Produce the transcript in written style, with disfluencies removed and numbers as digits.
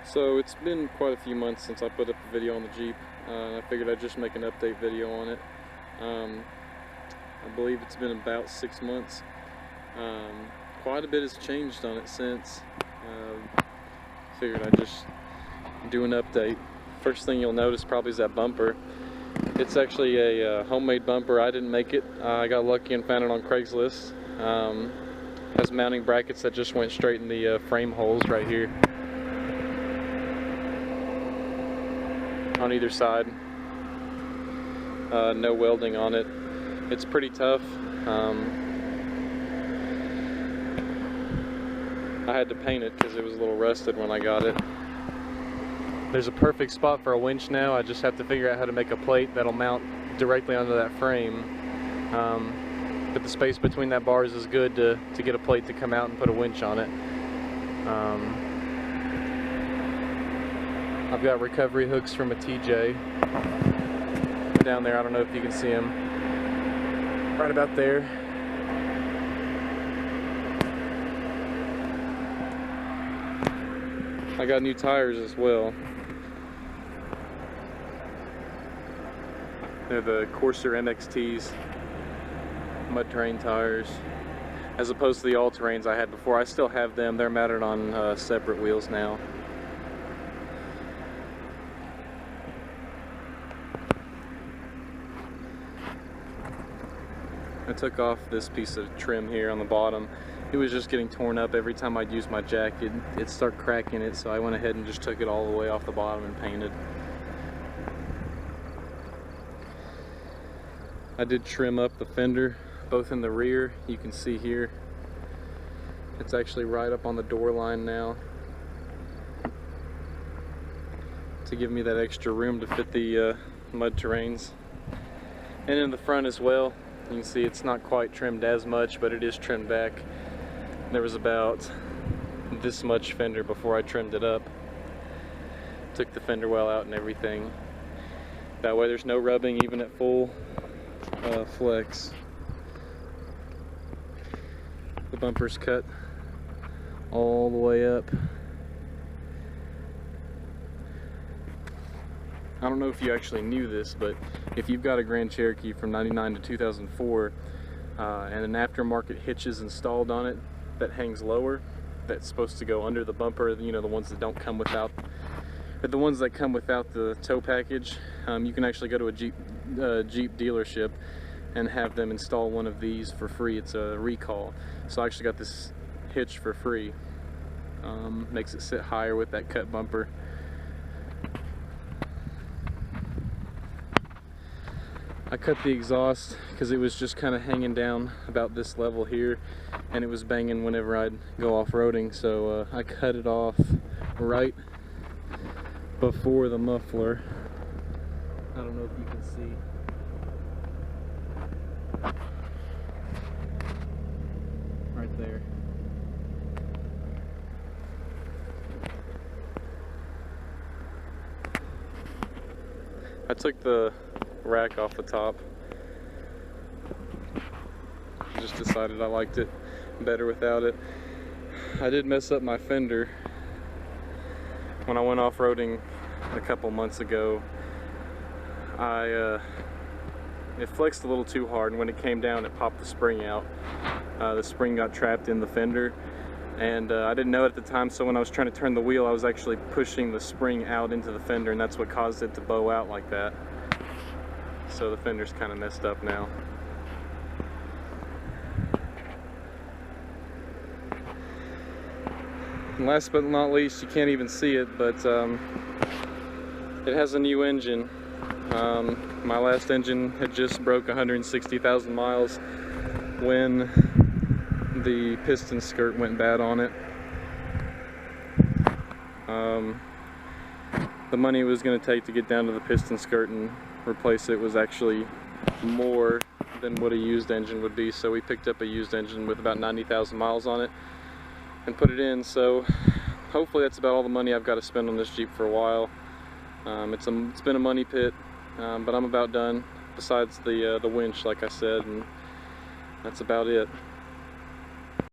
So it's been quite a few months since I put up a video on the Jeep. I figured I'd just make an update video on it. I believe it's been about 6 months. Quite a bit has changed on it since. Figured I'd just do an update. First thing you'll notice probably is that bumper. It's actually a homemade bumper. I didn't make it. I got lucky and found it on Craigslist. Has mounting brackets that just went straight in the frame holes right here on either side. No welding on it. It's pretty tough. I had to paint it because it was a little rusted when I got it. There's a perfect spot for a winch now. I just have to figure out how to make a plate that'll mount directly onto that frame. But the space between that bars is good to get a plate to come out and put a winch on it. I've got recovery hooks from a TJ down there. I don't know if you can see them. Right about there. I got new tires as well. They're the Corsair MXTs, mud terrain tires, as opposed to the all-terrains I had before. I still have them. They're mounted on separate wheels now. I took off this piece of trim here on the bottom. It was just getting torn up every time I'd use my jack. It'd start cracking it, so I went ahead and just took it all the way off the bottom and painted. I did trim up the fender, both in the rear. You can see here, it's actually right up on the door line now, to give me that extra room to fit the mud terrains. And in the front as well, you can see it's not quite trimmed as much, but it is trimmed back. There was about this much fender before I trimmed it up. Took the fender well out and everything. That way there's no rubbing even at full flex. The bumper's cut all the way up. I don't know if you actually knew this, but if you've got a Grand Cherokee from '99 to 2004 and an aftermarket hitch is installed on it that hangs lower, that's supposed to go under the bumper, you know, the ones that don't come without, but the ones that come without the tow package, you can actually go to a Jeep dealership and have them install one of these for free. It's a recall. So I actually got this hitch for free. Makes it sit higher with that cut bumper. I cut the exhaust because it was just kind of hanging down about this level here, and it was banging whenever I'd go off-roading, so I cut it off right before the muffler. I don't know if you can see. Right there. I took the rack off the top. Just decided I liked it better without it. I did mess up my fender when I went off-roading a couple months ago. It flexed a little too hard, and when it came down it popped the spring out. The spring got trapped in the fender, and I didn't know it at the time, so when I was trying to turn the wheel I was actually pushing the spring out into the fender, and that's what caused it to bow out like that. So the fender's kind of messed up now. And last but not least, you can't even see it, but it has a new engine. My last engine had just broke 160,000 miles when the piston skirt went bad on it. The money it was going to take to get down to the piston skirt and replace it was actually more than what a used engine would be, so we picked up a used engine with about 90,000 miles on it and put it in. So hopefully that's about all the money I've got to spend on this Jeep for a while. It's been a money pit, but I'm about done, besides the winch, like I said, and that's about it.